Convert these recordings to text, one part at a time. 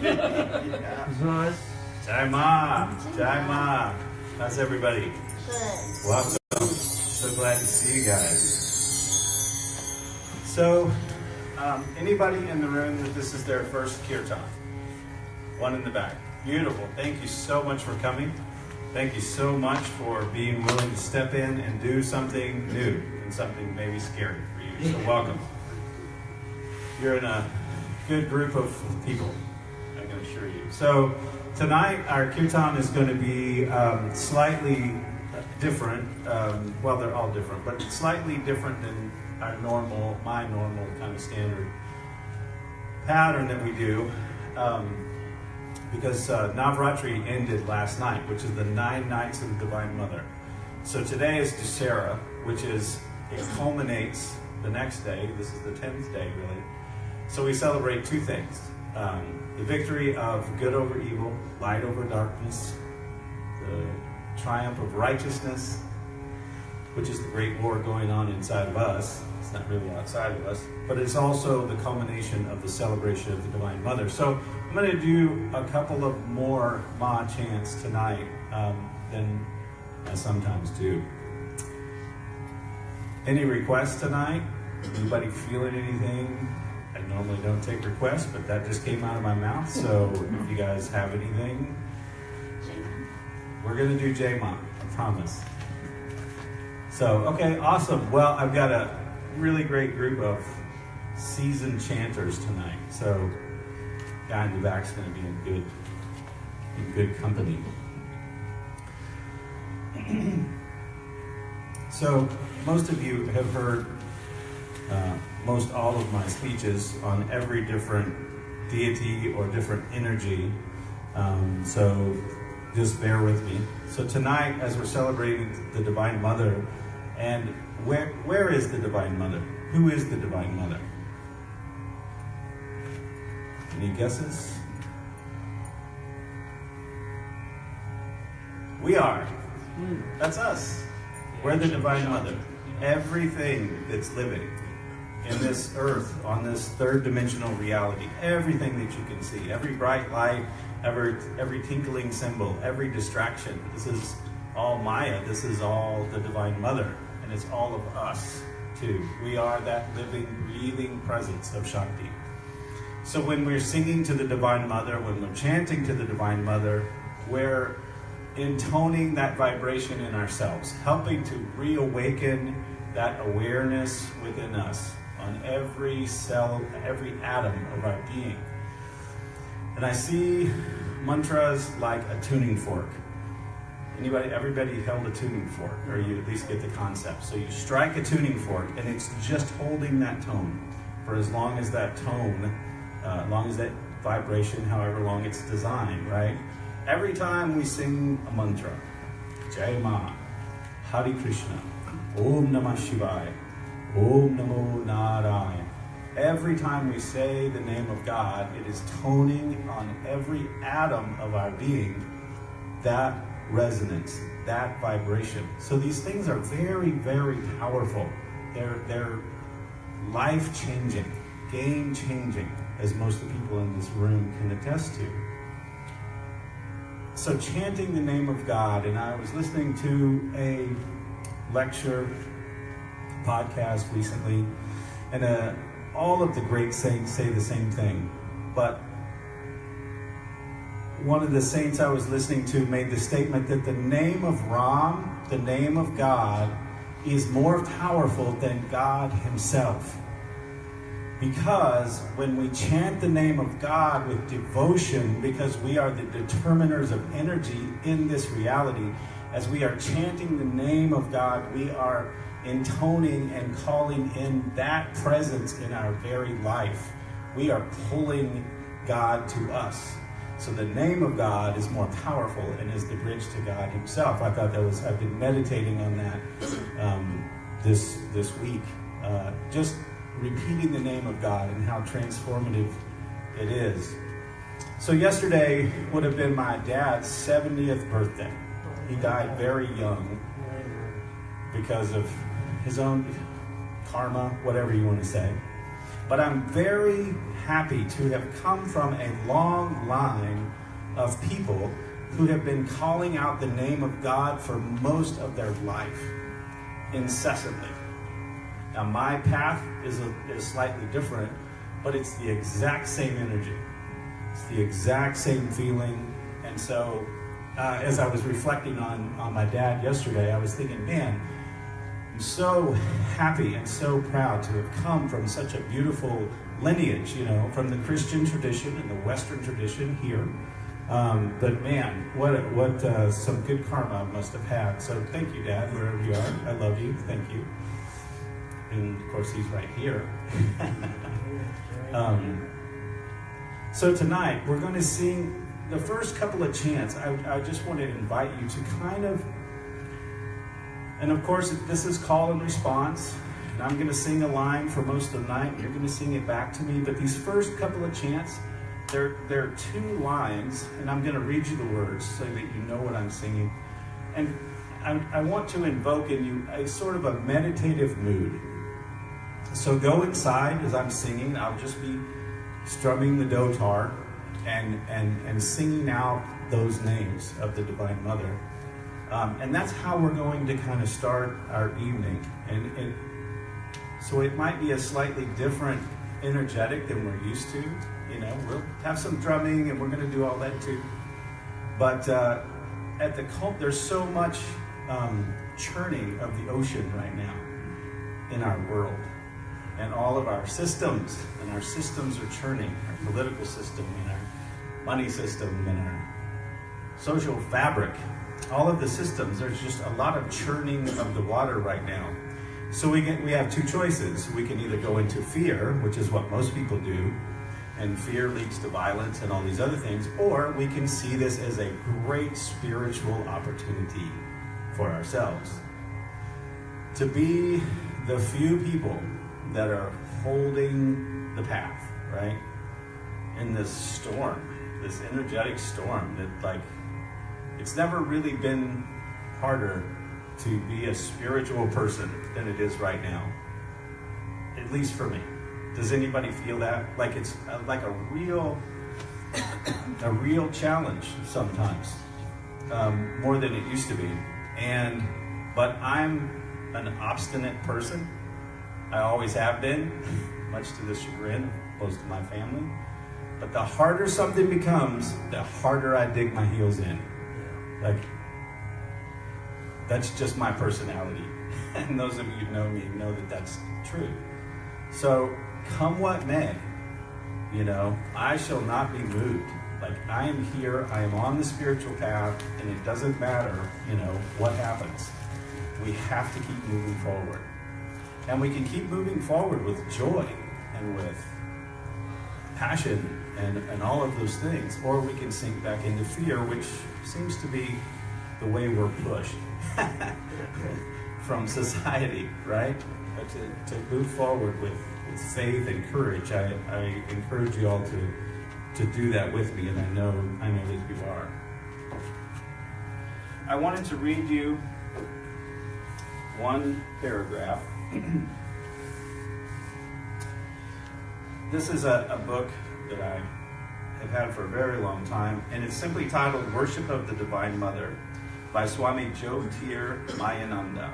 Yeah. Jai Ma. Jai Ma. How's everybody? Good. Welcome. So glad to see you guys. So, anybody in the room that this is their first Kirtan? One in the back. Beautiful. Thank you so much for coming. Thank you so much for being willing to step in and do something new and something maybe scary for you. So welcome. You're in a good group of people, I can assure you. So tonight our Kirtan is going to be slightly different. Well, they're all different, but slightly different than my normal kind of standard pattern that we do. Because Navratri ended last night, which is the 9 nights of the Divine Mother. So today is Dussehra, which is, it culminates the next day. This is the 10th day, really. So we celebrate two things. The victory of good over evil, light over darkness, the triumph of righteousness, which is the great war going on inside of us. It's not really outside of us, but it's also the culmination of the celebration of the Divine Mother. So I'm going to do a couple of more Ma chants tonight than I sometimes do. Any requests tonight? Anybody feeling anything? I normally don't take requests, but that just came out of my mouth. So if you guys have anything, we're going to do Jai Ma, I promise. So, okay, awesome. Well, I've got a really great group of seasoned chanters tonight. So, guy in the back's going to be in good company. So, most of you have heard most all of my speeches on every different deity or different energy. So, just bear with me. So tonight, as we're celebrating the Divine Mother, and where is the Divine Mother? Who is the Divine Mother? Any guesses? We are. That's us. We're the Divine Mother. Everything that's living in this earth, on this third dimensional reality, everything that you can see, every bright light, every tinkling symbol, every distraction, this is all Maya, this is all the Divine Mother, and it's all of us too. We are that living, breathing presence of Shakti. So when we're singing to the Divine Mother, when we're chanting to the Divine Mother, we're intoning that vibration in ourselves, helping to reawaken that awareness within us on every cell, every atom of our being. And I see mantras like a tuning fork. Everybody held a tuning fork, or you at least get the concept. So you strike a tuning fork, and it's just holding that tone for as long as that tone, long as that vibration, however long it's designed, right? Every time we sing a mantra, Jai Ma, Hare Krishna, Om Namah Shivaya, Om Namo Narayana. Every time we say the name of God, it is toning on every atom of our being that resonance, that vibration. So these things are very, very powerful. They're life-changing, game-changing, as most of the people in this room can attest to. So chanting the name of God, and I was listening to a lecture, podcast recently, and all of the great saints say the same thing, but one of the saints I was listening to made the statement that the name of Ram, the name of God, is more powerful than God himself. Because when we chant the name of God with devotion, because we are the determiners of energy in this reality, as we are chanting the name of God, we are intoning and calling in that presence in our very life. We are pulling God to us. So the name of God is more powerful and is the bridge to God himself. I thought I've been meditating on that this week. Just repeating the name of God and how transformative it is. So yesterday would have been my dad's 70th birthday. He died very young because of his own karma, whatever you want to say. But I'm very happy to have come from a long line of people who have been calling out the name of God for most of their life, incessantly. Now my path is slightly different, but it's the exact same energy. It's the exact same feeling. And so as I was reflecting on my dad yesterday, I was thinking, man, I'm so happy and so proud to have come from such a beautiful lineage, you know, from the Christian tradition and the Western tradition here. But man, what some good karma I must have had. So thank you, Dad, wherever you are. I love you. Thank you. And of course, he's right here. So tonight, we're going to sing the first couple of chants. I just want to invite you to kind of, and of course, this is call and response. And I'm going to sing a line for most of the night. You're going to sing it back to me. But these first couple of chants, there are two lines, and I'm going to read you the words so that you know what I'm singing. And I want to invoke in you a sort of a meditative mood. So go inside as I'm singing. I'll just be strumming the dotar and singing out those names of the Divine Mother. And that's how we're going to kind of start our evening. And so it might be a slightly different energetic than we're used to. You know, we'll have some drumming and we're going to do all that too. But at the cult, there's so much churning of the ocean right now in our world. And all of our systems, and our systems are churning. Our political system, and our money system, and our social fabric. All of the systems, there's just a lot of churning of the water right now. So we have two choices. We can either go into fear, which is what most people do, and fear leads to violence and all these other things, or we can see this as a great spiritual opportunity for ourselves. To be the few people that are holding the path, right? In this storm, this energetic storm that, like, it's never really been harder to be a spiritual person than it is right now. At least for me. Does anybody feel that? Like it's like a real challenge sometimes, more than it used to be. But I'm an obstinate person. I always have been, much to the chagrin of most of my family. But the harder something becomes, the harder I dig my heels in. Like, that's just my personality. And those of you who know me know that that's true. So, come what may, you know, I shall not be moved. Like, I am here, I am on the spiritual path, and it doesn't matter, you know, what happens. We have to keep moving forward. And we can keep moving forward with joy and with passion and all of those things. Or we can sink back into fear, which seems to be the way we're pushed from society, right? But to move forward with faith and courage, I encourage you all to do that with me, and I know that you are. I wanted to read you one paragraph. This is a book that I have had for a very long time, and it's simply titled Worship of the Divine Mother by Swami Jyotir Mayananda.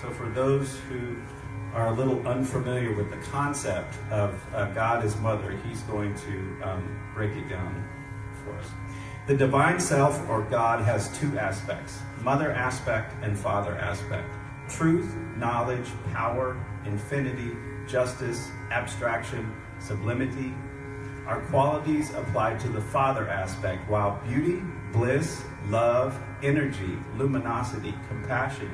So for those who are a little unfamiliar with the concept of God as Mother, he's going to break it down for us. The divine self, or God, has two aspects: mother aspect and father aspect. Truth, knowledge, power, infinity, justice, abstraction, sublimity are qualities applied to the father aspect, while beauty, bliss, love, energy, luminosity, compassion,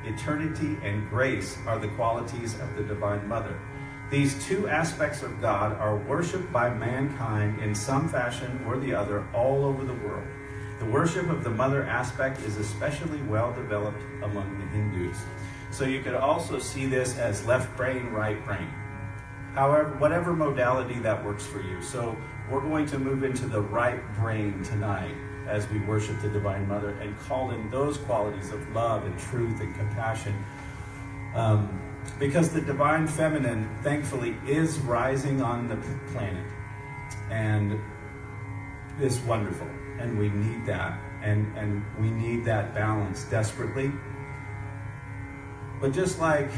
eternity, and grace are the qualities of the Divine Mother. These two aspects of God are worshipped by mankind in some fashion or the other all over the world. The worship of the mother aspect is especially well developed among the Hindus. So you could also see this as left brain, right brain. However, whatever modality that works for you. So we're going to move into the right brain tonight as we worship the Divine Mother and call in those qualities of love and truth and compassion. Because the divine feminine, thankfully, is rising on the planet. And it's wonderful. And we need that. And we need that balance desperately. But just like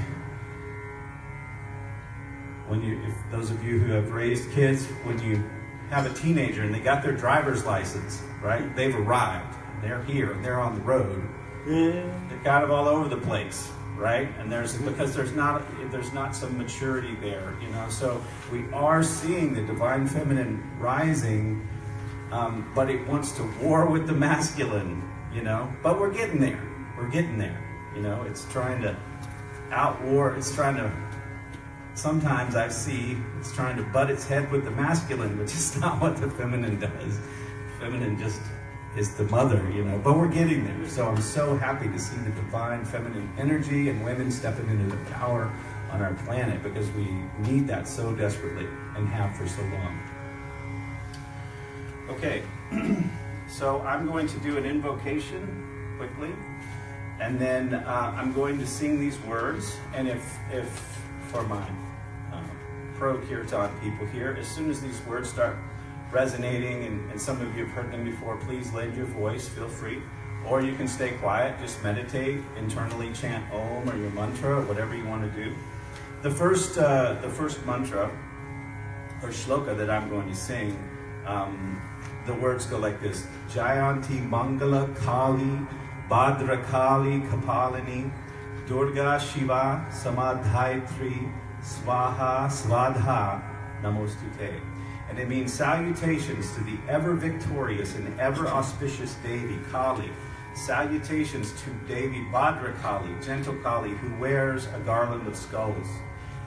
when if those of you who have raised kids, when you have a teenager and they got their driver's license, right? They've arrived. They're here. They're on the road. They're kind of all over the place, right? And because there's not some maturity there, you know. So we are seeing the divine feminine rising, but it wants to war with the masculine, you know. But we're getting there. We're getting there, you know. It's trying to outwar. It's trying to. Sometimes I see it's trying to butt its head with the masculine, which is not what the feminine does. Feminine just is the mother, you know, but we're getting there. So I'm so happy to see the divine feminine energy and women stepping into the power on our planet, because we need that so desperately and have for so long. Okay, so I'm going to do an invocation quickly, and then I'm going to sing these words, and if for my pro Kirtan people here, as soon as these words start resonating, and some of you have heard them before, please lend your voice, feel free. Or you can stay quiet, just meditate, internally chant Om or your mantra, or whatever you want to do. The first mantra, or shloka that I'm going to sing, the words go like this. Jayanti Mangala Kali, Bhadra Kali Kapalini, Durga Shiva Samadhaitri, Swaha Svadha Namostute. And it means salutations to the ever-victorious and ever-auspicious Devi, Kali. Salutations to Devi Bhadra Kali, gentle Kali, who wears a garland of skulls.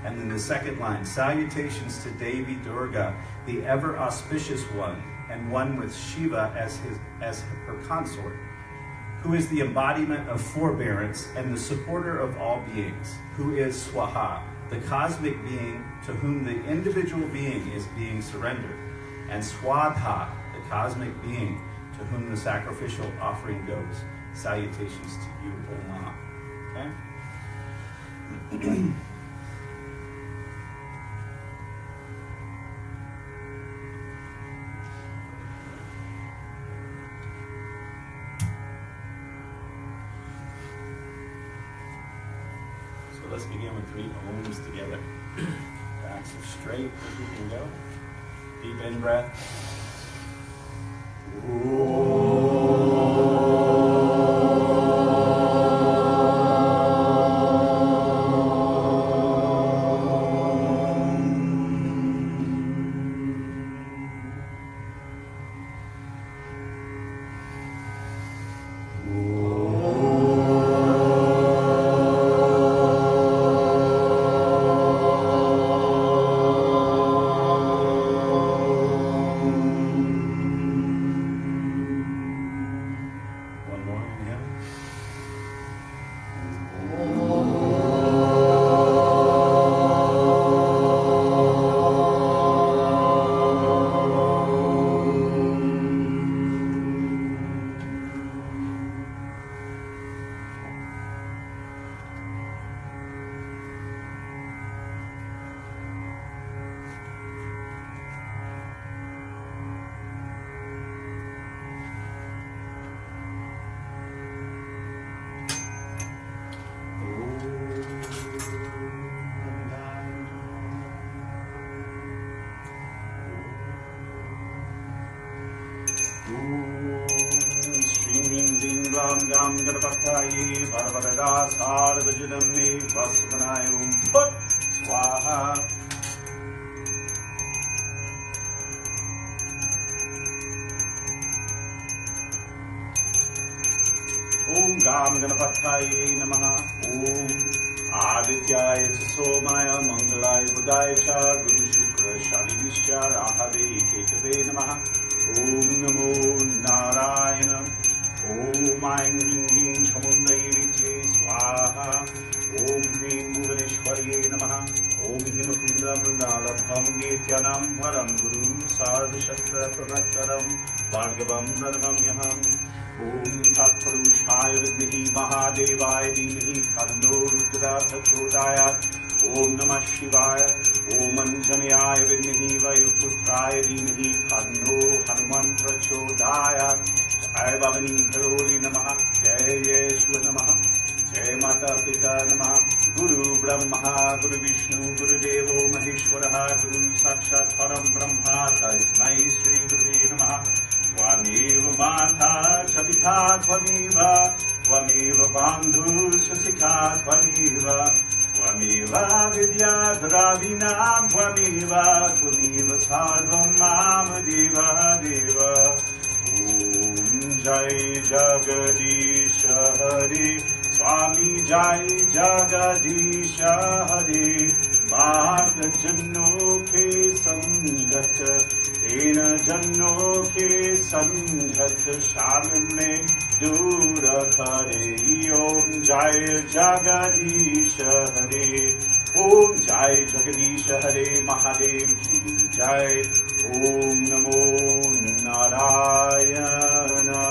And then the second line, salutations to Devi Durga, the ever-auspicious one, and one with Shiva as her consort, who is the embodiment of forbearance and the supporter of all beings, who is Swaha, the cosmic being to whom the individual being is being surrendered, and Swadha, the cosmic being to whom the sacrificial offering goes. Salutations to you, O Ma. Okay? Let's begin with 3 Oms together. Backs are straight as we can go. Deep in breath. Gam Garbhataye Varvarada Sarvajiname Vasmanayum Put Swaha. Om Gam Garbhataye Namaha. Om Adityaya Somaya Mangalaya Budaya Cha Guru Shukra Shani Vishya Rahave Ketave Namaha. Om Namo Narayana. Om Aim Hing Hing Chamundaye Viche Swaha. Om Hrim Bhuvaneshwariye Namaha. Om Himakunda Mrunala Bhamange Tyanam Varam Guru Sarva Shastra Pravacharam Bhargavam Narvam Yaham Om Tat Purushaya Vidmahi Mahadevaya Dhimahi Tanno Rudra Prachodayat. Om Namah Shivaya. Om Anjaneyaya Vidmahi Vayuputraya Dhimahi Tanno Hanuman Prachodayat. Jai Bhavani Dharori Namaha. Jai Yeshua Namaha. Jai Mata Pita Namaha. Guru Brahma, Guru Vishnu, Guru Devo Maheshwaraha, Guru Sakshat Param Brahma, Tasmai Shri Guru Namaha. Twameva Mata Chavita Twameva, Twameva Bandhu Shasika Twameva, Twameva Vidya Dravinam Twameva, Twameva Sarvam Mama Deva Deva. Om Jai Jagadisha Hare, Swami Jai Jagadisha Hare. Bhat Janno Ke Sangat, Ena Janno Ke Sangat, Shan Mein Dura Kare. Om Jai Jagadisha Hare, Om Jai Jagadisha Hare, Mahadev Ki Jai. Om Namo Narayana.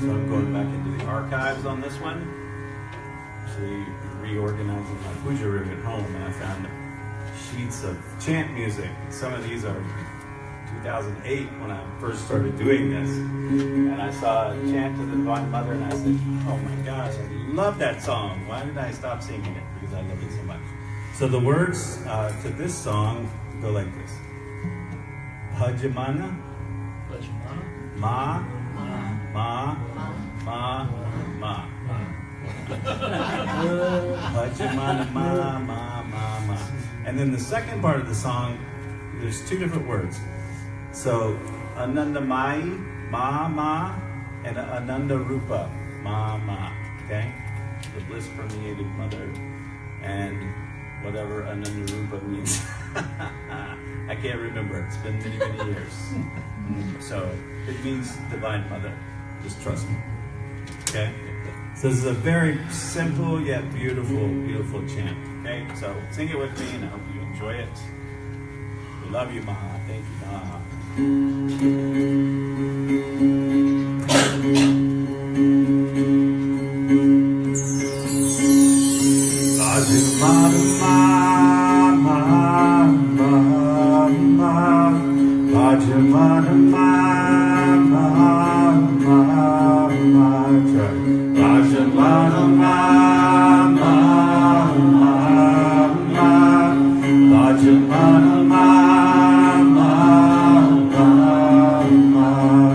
So I'm going back into the archives on this one. Actually reorganizing my puja room at home, and I found sheets of chant music. Some of these are 2008 when I first started doing this. And I saw a chant to the Divine Mother, and I said, oh my gosh, I love that song. Why did I stop singing it? Because I love it so much. So the words to this song go like this. Bhajamana, ma, ma, ma, ma. Bhajamana, ma, ma, ma, ma. And then the second part of the song, there's two different words. So Anandamayi, ma, ma, and Ananda Rupa, ma, ma. Okay? The bliss permeated mother, and whatever Ananda Rupa means. I can't remember. It's been many, many years. So it means Divine Mother. Just trust me. Okay? So this is a very simple yet beautiful, beautiful chant. Okay? So sing it with me, and I hope you enjoy it. We love you, Maha. Thank you, Maha. Ma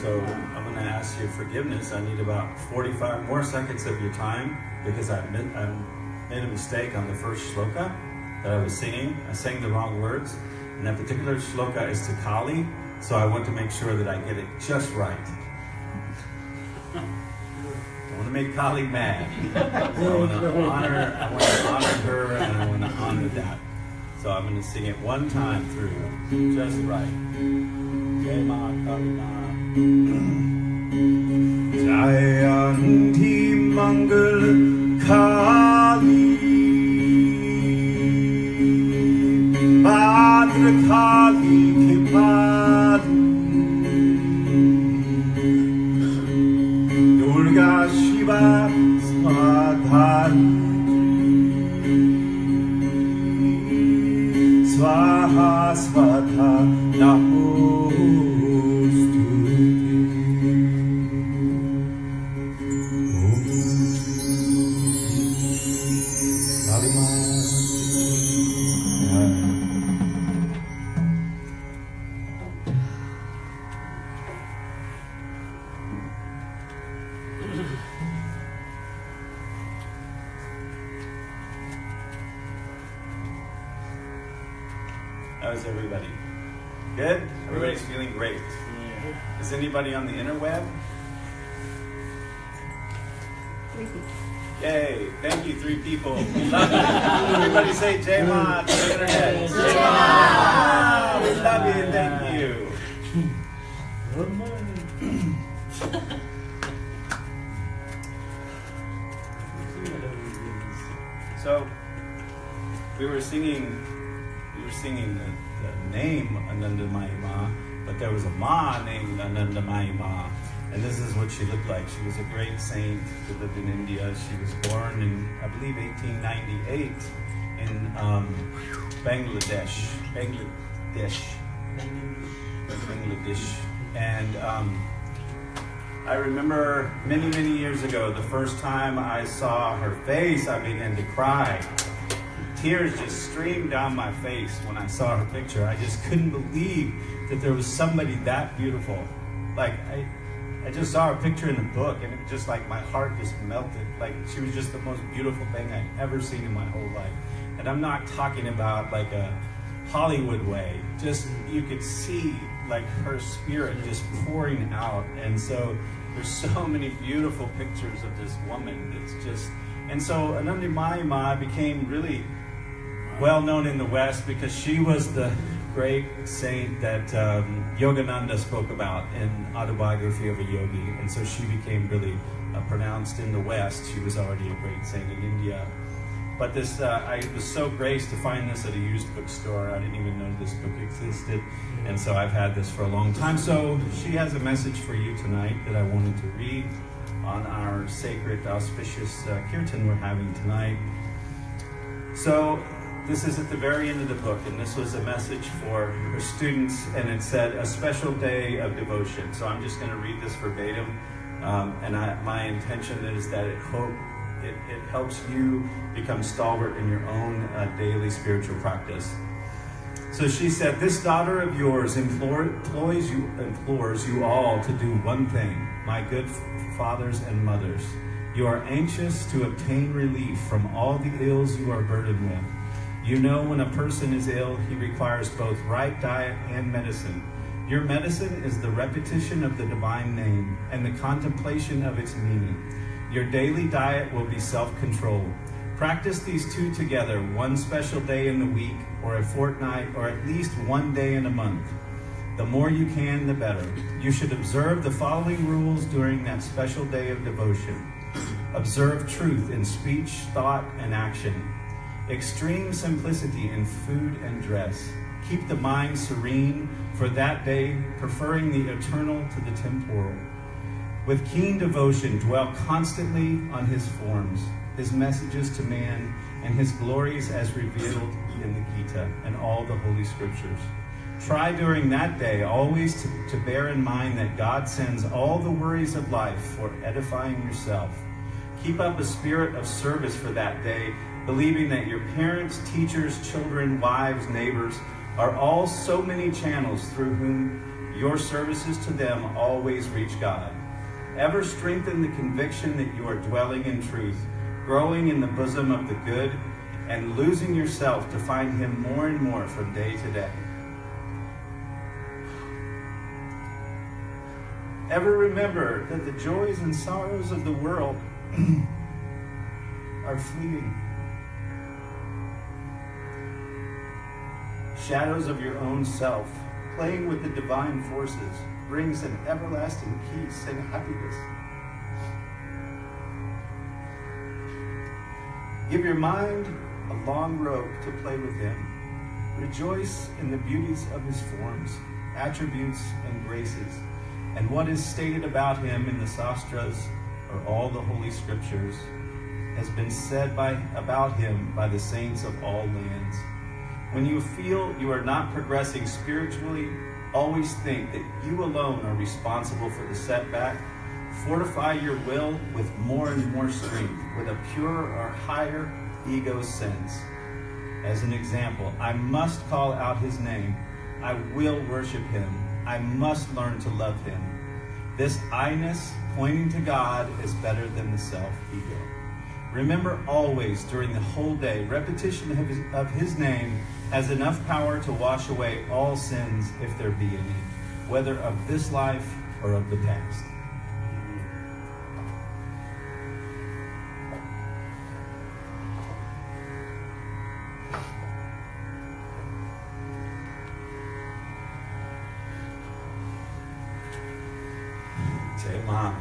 So I'm going to ask your forgiveness. I need about 45 more seconds of your time because I made a mistake on the first shloka that I was singing. I sang the wrong words. And that particular shloka is to Kali, so I want to make sure that I get it just right. I want to make Kali mad. So I want to honor her, and I want to honor that. So I'm going to sing it one time through, just right. Jai Ma Kali Ma. Jayanti Mangal Kali Bhadra Kali Kipadi Durga Shiva Swadhari Swaha Swatha Namo How's everybody? Good? Everybody's feeling great. Yeah. Is anybody on the interweb? Yay! Thank you, 3 people. We love you. Everybody say Jai Ma to the internet. Jai Ma! We love you. Thank you. Good morning. So we were singing the name Anandamayi Ma, but there was a Ma named Anandamayi Ma, and this is what she looked like. She was a great saint who lived in India. She was born in, I believe, 1898 in Bangladesh. And I remember many years ago, the first time I saw her face, I began to cry. Tears just streamed down my face when I saw her picture. I just couldn't believe that there was somebody that beautiful. Like, I just saw her picture in a book, and it just like my heart just melted. Like, she was just the most beautiful thing I'd ever seen in my whole life. And I'm not talking about like a Hollywood way. Just, you could see like her spirit just pouring out. And so there's so many beautiful pictures of this woman. It's just, and so Anandamayi Ma became really well known in the West because she was the great saint that Yogananda spoke about in Autobiography of a Yogi. And so she became really pronounced in the West. She was already a great saint in India. But this, I was so graced to find this at a used bookstore. I didn't even know this book existed. And so I've had this for a long time. So she has a message for you tonight that I wanted to read on our sacred, auspicious Kirtan we're having tonight. So this is at the very end of the book, and this was a message for her students, and it said, a special day of devotion. So I'm just going to read this verbatim, and my intention is that it helps you become stalwart in your own daily spiritual practice. So she said, this daughter of yours implores you all to do one thing, my good fathers and mothers. You are anxious to obtain relief from all the ills you are burdened with. You know when a person is ill, he requires both right diet and medicine. Your medicine is the repetition of the divine name and the contemplation of its meaning. Your daily diet will be self-control. Practice these two together, one special day in the week, or a fortnight, or at least one day in a month. The more you can, the better. You should observe the following rules during that special day of devotion. Observe truth in speech, thought, and action. Extreme simplicity in food and dress. Keep the mind serene for that day, preferring the eternal to the temporal. With keen devotion, dwell constantly on his forms, his messages to man, and his glories as revealed in the Gita and all the Holy Scriptures. Try during that day always to bear in mind that God sends all the worries of life for edifying yourself. Keep up a spirit of service for that day, believing that your parents, teachers, children, wives, neighbors are all so many channels through whom your services to them always reach God. Ever strengthen the conviction that you are dwelling in truth, growing in the bosom of the good, and losing yourself to find him more and more from day to day. Ever remember that the joys and sorrows of the world are fleeting. Shadows of your own self, playing with the divine forces, brings an everlasting peace and happiness. Give your mind a long rope to play with him. Rejoice in the beauties of his forms, attributes, and graces, and what is stated about him in the Sastras, or all the Holy Scriptures, has been said about him by the saints of all lands. When you feel you are not progressing spiritually, always think that you alone are responsible for the setback. Fortify your will with more and more strength, with a purer or higher ego sense. As an example, I must call out his name. I will worship him. I must learn to love him. This I-ness, pointing to God, is better than the self-ego. Remember always, during the whole day, repetition of his name has enough power to wash away all sins, if there be any, whether of this life or of the past. Jai Ma.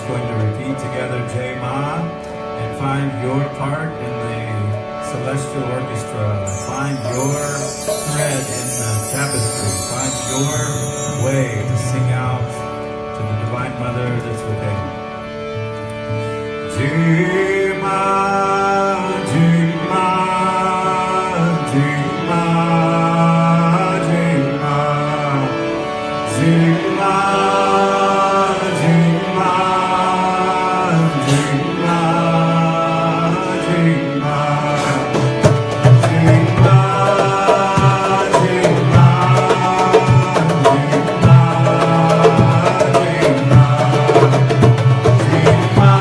just going to repeat together Jai Ma and find your part in the celestial orchestra. Find your thread in the tapestry. Find your way to sing out to the Divine Mother that's within. Jai Ma, Jai Ma, Jai Ma, Jai Ma, Jai Ma, Jai Ma, Jai Ma, Jai Ma, Jai Ma, Jai Ma, Jai Ma, Jai Ma.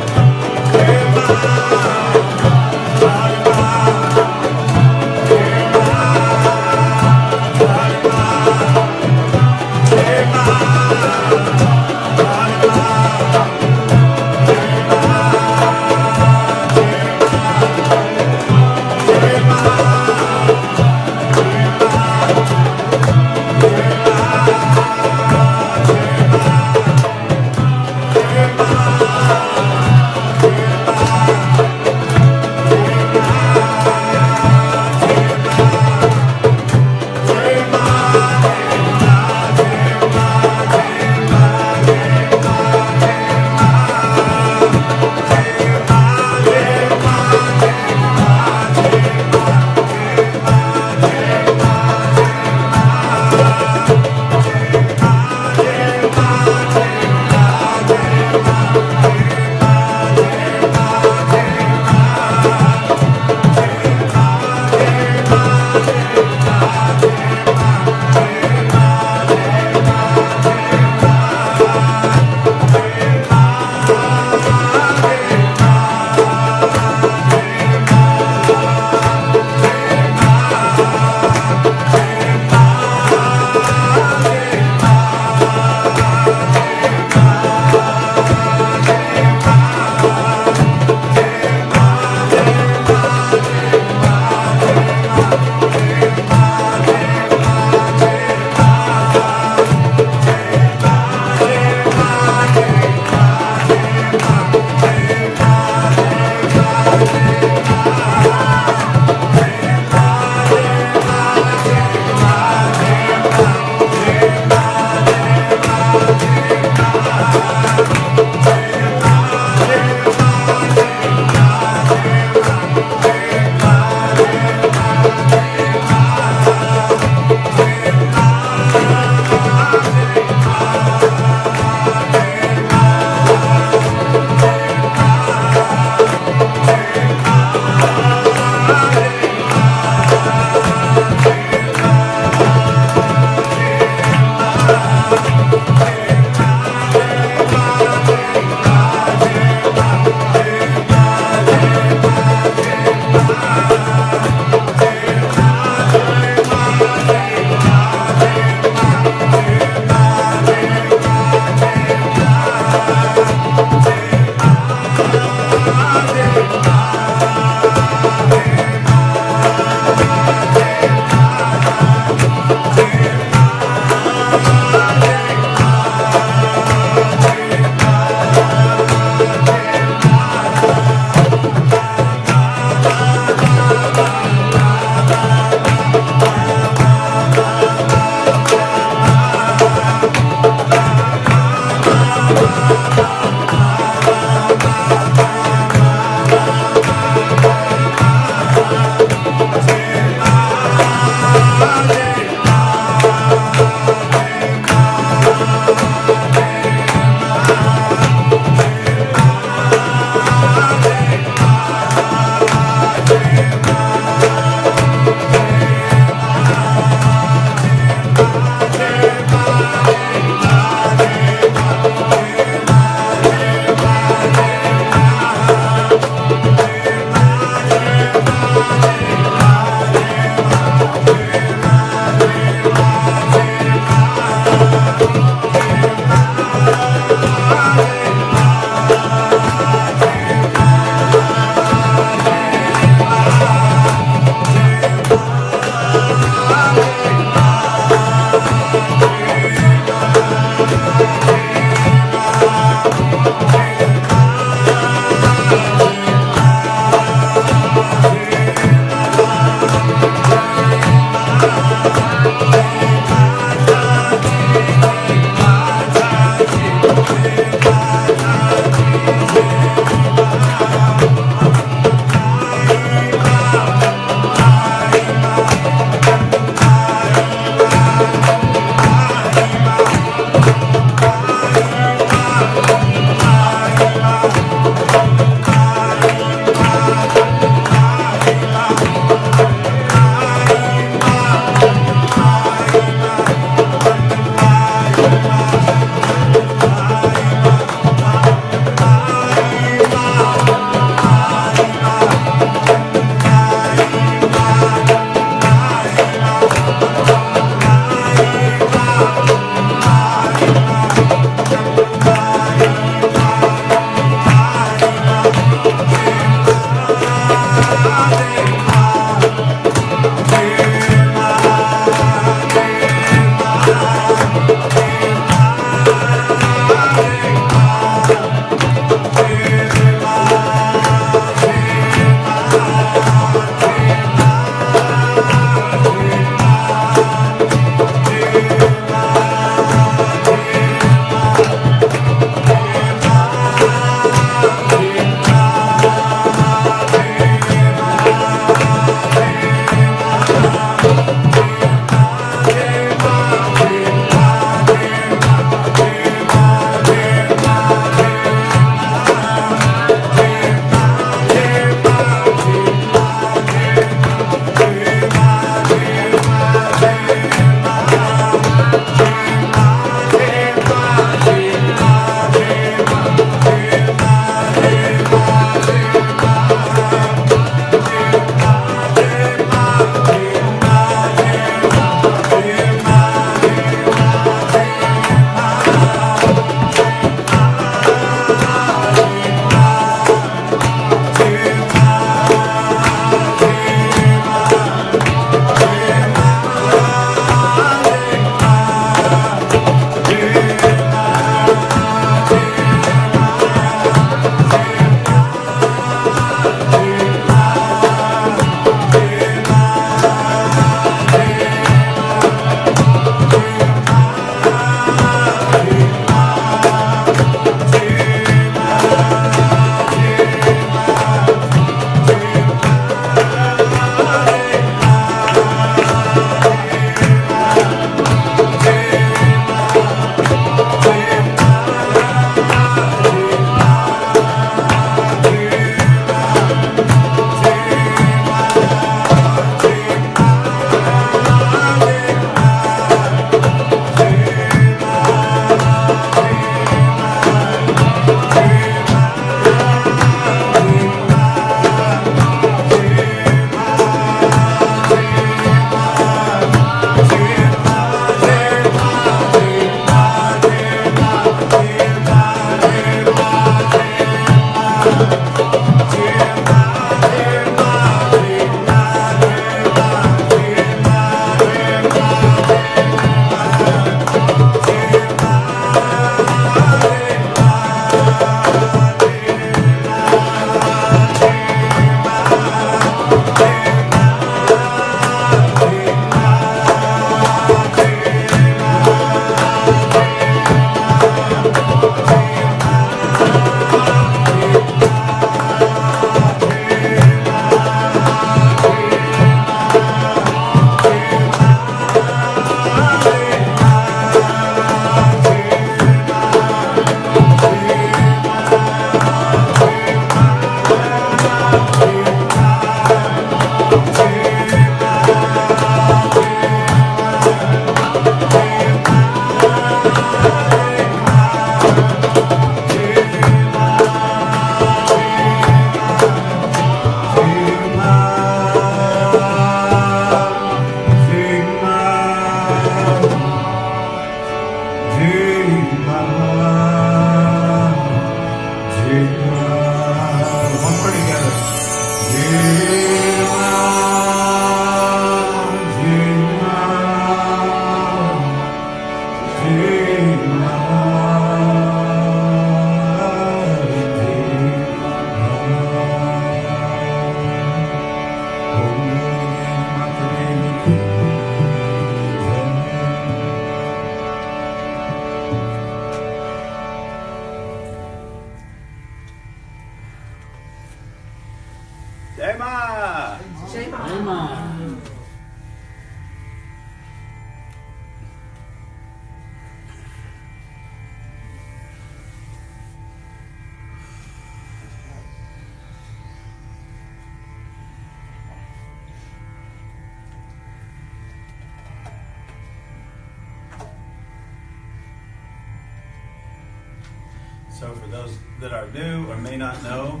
So for those that are new or may not know,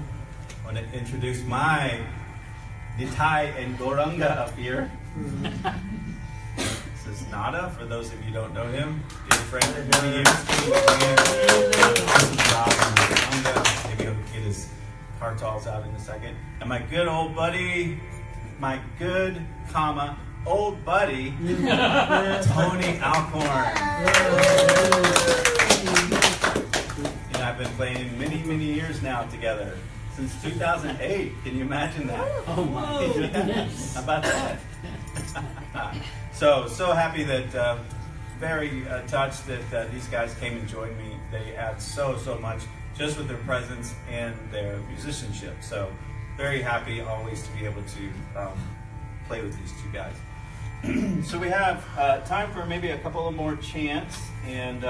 I want to introduce my Nitai and Goranga up here. This is Nada, for those of you who don't know him. Dear friend of many years. This is Rob and Goranga. Maybe he'll get his kartals out in a second. And my good old buddy, old buddy, Tony Alcorn. And I've been playing many, many years now together. Since 2008. Can you imagine that? Oh my goodness. How about that? So happy that, very touched that these guys came and joined me. They add so much just with their presence and their musicianship. So very happy always to be able to play with these two guys. So we have time for maybe a couple of more chants, and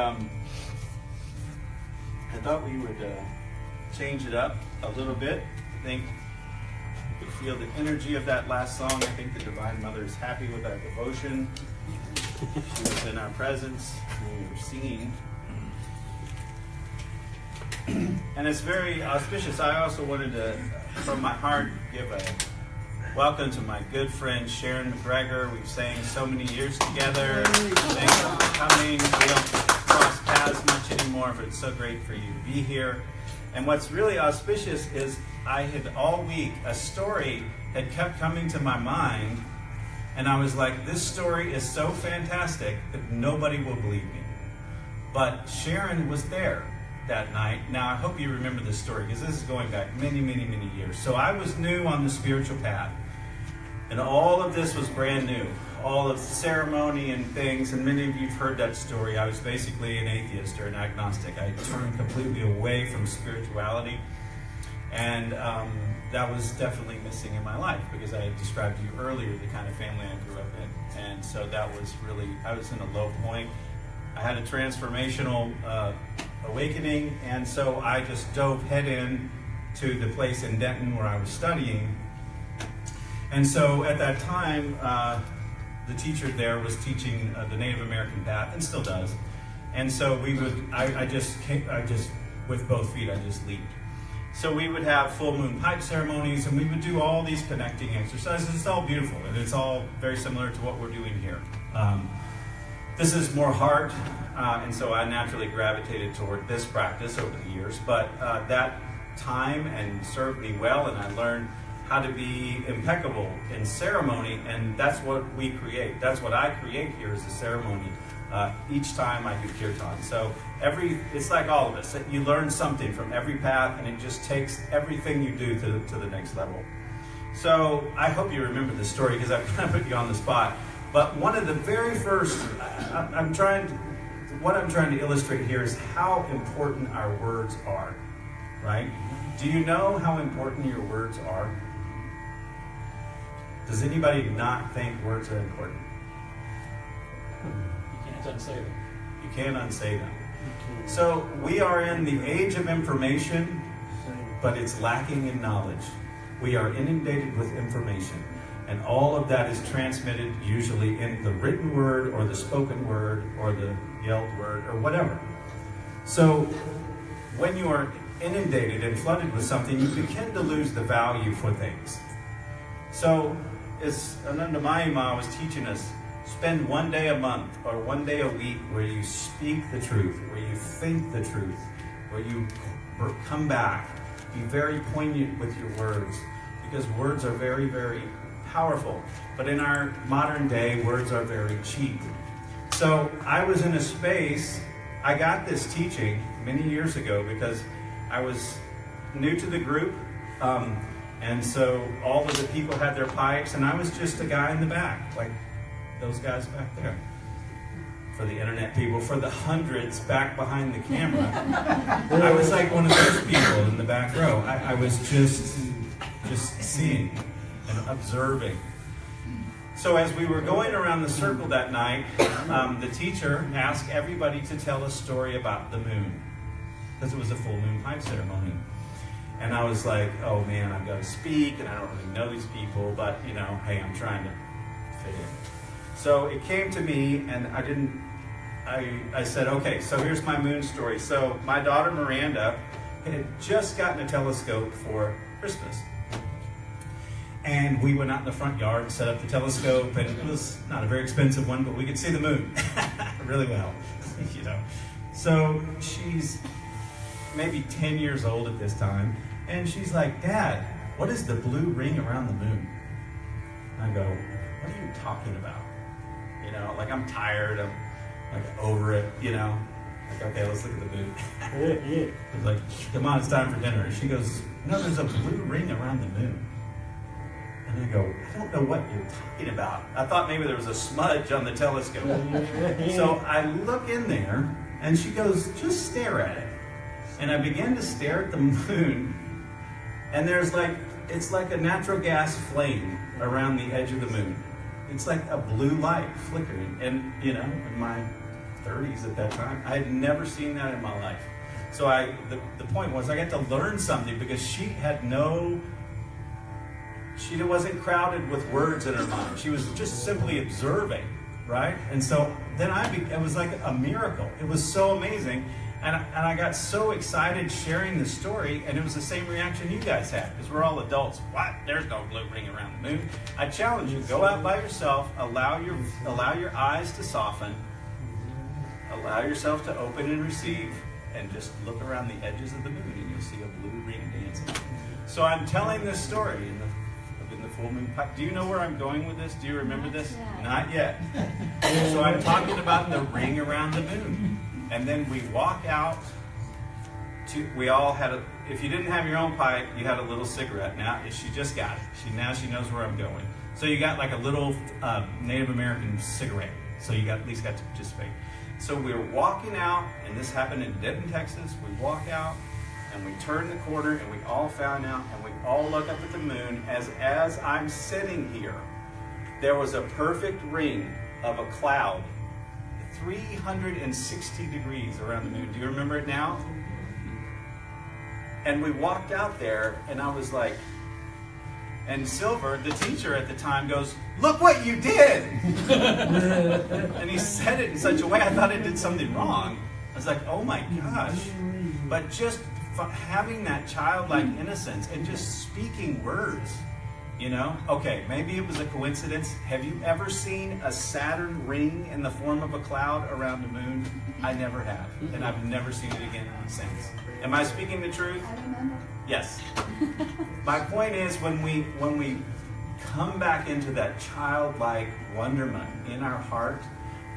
I thought we would change it up a little bit. I think you could feel the energy of that last song. I think the Divine Mother is happy with our devotion. She was in our presence when we were singing. And it's very auspicious. I also wanted to, from my heart, give a welcome to my good friend Sharon McGregor. We've sang so many years together. Thanks for coming. We don't cross paths much anymore, but it's so great for you to be here. And what's really auspicious is I had all week, a story had kept coming to my mind, and I was like, this story is so fantastic that nobody will believe me. But Sharon was there that night. Now, I hope you remember this story, because this is going back many, many, many years. So I was new on the spiritual path, and all of this was brand new. All of the ceremony and things, and many of you have heard that story. I was basically an atheist or an agnostic. I turned completely away from spirituality, and that was definitely missing in my life, because I had described to you earlier the kind of family I grew up in. And so that was really, I was in a low point. I had a transformational awakening, and so I just dove head in to the place in Denton where I was studying. And so at that time, the teacher there was teaching the Native American path, and still does. And so we would, I just with both feet, I just leaped. So we would have full moon pipe ceremonies, and we would do all these connecting exercises. It's all beautiful, and it's all very similar to what we're doing here. This is more heart, and so I naturally gravitated toward this practice over the years. But that time and served me well, and I learned how to be impeccable in ceremony, and that's what we create. That's what I create here is a ceremony. Each time I do kirtan. So it's like all of us. You learn something from every path, and it just takes everything you do to the next level. So I hope you remember this story, because I've kind of put you on the spot. But one of the very first, what I'm trying to illustrate here is how important our words are, right? Do you know how important your words are? Does anybody not think words are important? You can't unsay them. You can't unsay them. So we are in the age of information, but it's lacking in knowledge. We are inundated with information, and all of that is transmitted usually in the written word or the spoken word or the yelled word or whatever. So when you are inundated and flooded with something, you begin to lose the value for things. So as Ananda Mayima was teaching us, spend one day a month or one day a week where you speak the truth, where you think the truth, where you come back. Be very poignant with your words, because words are very, very powerful. But in our modern day, words are very cheap. So I was in a space, I got this teaching many years ago because I was new to the group. And so all of the people had their pipes, and I was just a guy in the back, like those guys back there. For the internet people, for the hundreds back behind the camera, I was like one of those people in the back row. I was just seeing and observing. So as we were going around the circle that night, the teacher asked everybody to tell a story about the moon, because it was a full moon pipe ceremony. And I was like, oh man, I've got to speak, and I don't really know these people, but you know, hey, I'm trying to fit in. So it came to me, and I I said, okay, so here's my moon story. So my daughter Miranda had just gotten a telescope for Christmas. And we went out in the front yard and set up the telescope, and it was not a very expensive one, but we could see the moon really well, you know. So she's maybe 10 years old at this time, and she's like, Dad, what is the blue ring around the moon? I go, what are you talking about? You know, like I'm tired, I'm like over it, you know. Like, okay, let's look at the moon. I was like, come on, it's time for dinner. And she goes, no, there's a blue ring around the moon. And I go, I don't know what you're talking about. I thought maybe there was a smudge on the telescope. So I look in there, and she goes, just stare at it. And I began to stare at the moon, and there's like, it's like a natural gas flame around the edge of the moon. It's like a blue light flickering. And, you know, in my 30s at that time, I had never seen that in my life. So the point was I got to learn something, because she wasn't crowded with words in her mind. She was just simply observing, right? And so then it was like a miracle. It was so amazing. And I got so excited sharing the story, and it was the same reaction you guys had, because we're all adults. What? There's no blue ring around the moon. I challenge you, go out by yourself, allow your eyes to soften, allow yourself to open and receive, and just look around the edges of the moon, and you'll see a blue ring dancing. So I'm telling this story in the full moon. Do you know where I'm going with this? Do you remember this? Not yet. So I'm talking about the ring around the moon. And then we walk out we all had if you didn't have your own pipe, you had a little cigarette. Now she just got it. Now she knows where I'm going. So you got like a little Native American cigarette. So you at least got to participate. So we were walking out, and this happened in Denton, Texas. We walk out, and we turn the corner, and we all found out, and we all look up at the moon. As I'm sitting here, there was a perfect ring of a cloud, 360 degrees around the moon. Do you remember it now? And we walked out there, and I was like, and Silver, the teacher at the time, goes, "Look what you did!" And he said it in such a way I thought I did something wrong. I was like, oh my gosh. But just having that childlike innocence and just speaking words, you know? Okay, maybe it was a coincidence. Have you ever seen a Saturn ring in the form of a cloud around the moon? I never have, and I've never seen it again since. Am I speaking the truth? I remember. Yes. My point is, when we come back into that childlike wonderment in our heart,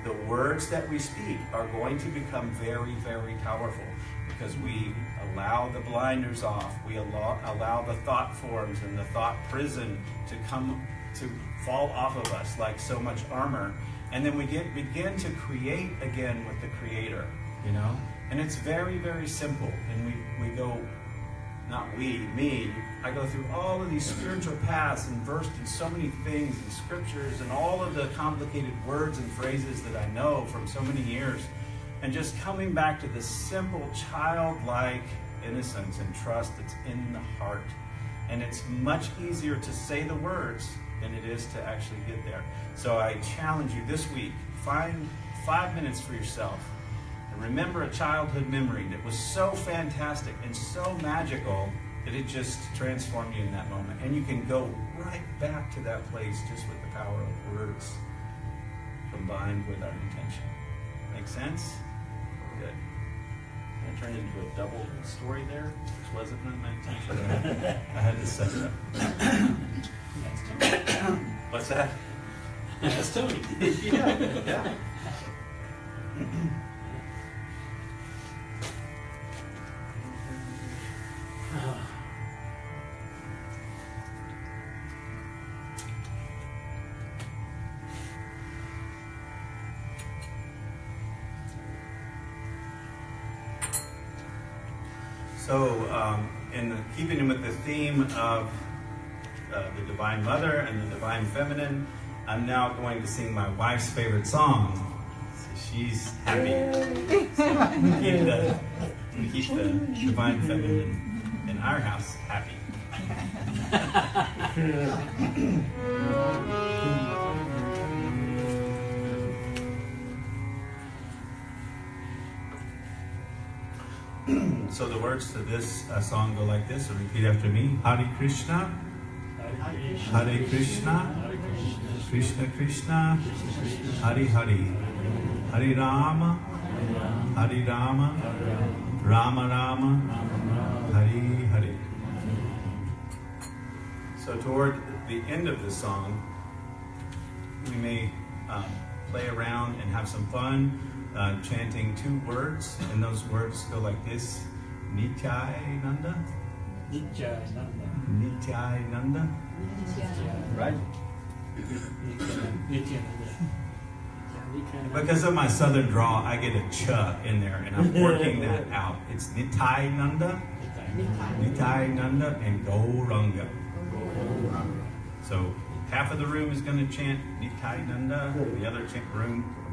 the words that we speak are going to become very, very powerful, because we allow the blinders off. We allow the thought forms and the thought prison to fall off of us like so much armor, and then we begin to create again with the Creator, you know. And it's very, very simple. And we go, me, I go through all of these spiritual paths and versed in so many things and scriptures and all of the complicated words and phrases that I know from so many years. And just coming back to this simple childlike innocence and trust that's in the heart. And it's much easier to say the words than it is to actually get there. So I challenge you this week, find 5 minutes for yourself. And remember a childhood memory that was so fantastic and so magical that it just transformed you in that moment. And you can go right back to that place just with the power of words combined with our intention. Make sense? Good. I turned into a double story there, which wasn't my intention. I had to set it up. What's that? That's Tony. Yeah. So, keeping with the theme of the Divine Mother and the Divine Feminine, I'm now going to sing my wife's favorite song. So she's happy. So we keep the Divine Feminine in our house happy. So the words to this song go like this, so repeat after me. Hare Krishna, Hare Krishna, Krishna Krishna, Hare Hare, Hare Rama, Hare Rama, Rama Rama, Hare Hare. So toward the end of the song, we may play around and have some fun chanting 2 words, and those words go like this: Nityai Nanda, Nityai Nanda. Nityai Nanda, right? Nityananda. Because of my southern drawl, I get a ch in there, and I'm working that out. It's Nityai Nanda, Nityai Nanda, and Gauranga. So half of the room is going to chant Nityai Nanda, the other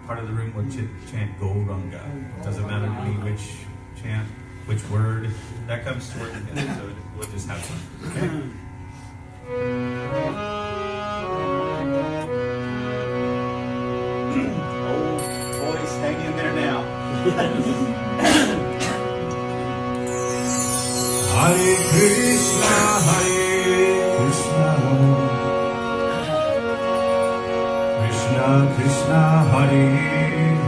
part of the room will chant Gauranga. It doesn't matter to me which chant, which word, that comes toward the end, so we'll just have fun. Okay? Old boys, hang in there now. Hare Krishna, Hare Krishna, Krishna Krishna, Hare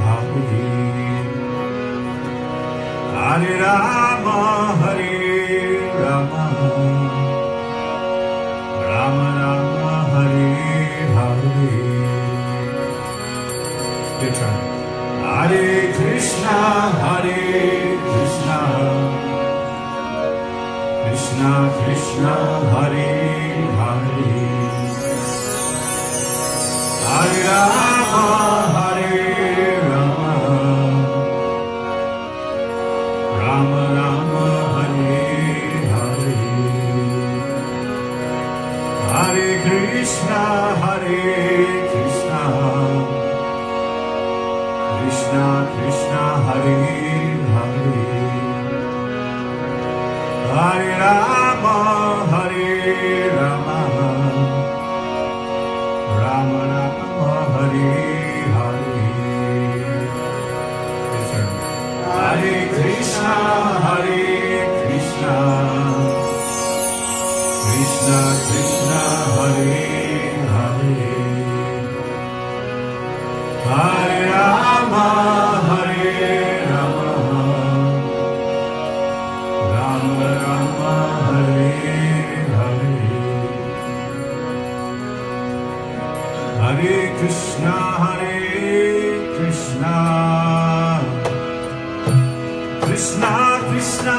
Hare, Hare Rama, Hare Rama, Rama Rama, Hare Hare. Good try. Hare Krishna, Hare Krishna, Krishna Krishna, Hare Hare, Hare Rama, Hare Rama, Rama Rama, Hare Hare, Hare Krishna, Hare Krishna, Krishna Krishna, Hare Hare, Hare Rama, Hare Rama, Rama Rama, Hare Hare. Yes, sir. Hare Krishna, Hare Krishna, Krishna Krishna, Hare Hare, Hare Rama, Hare Rama, Rama Rama, Hare Hare. Hare Krishna, Hare Krishna, Krishna Krishna,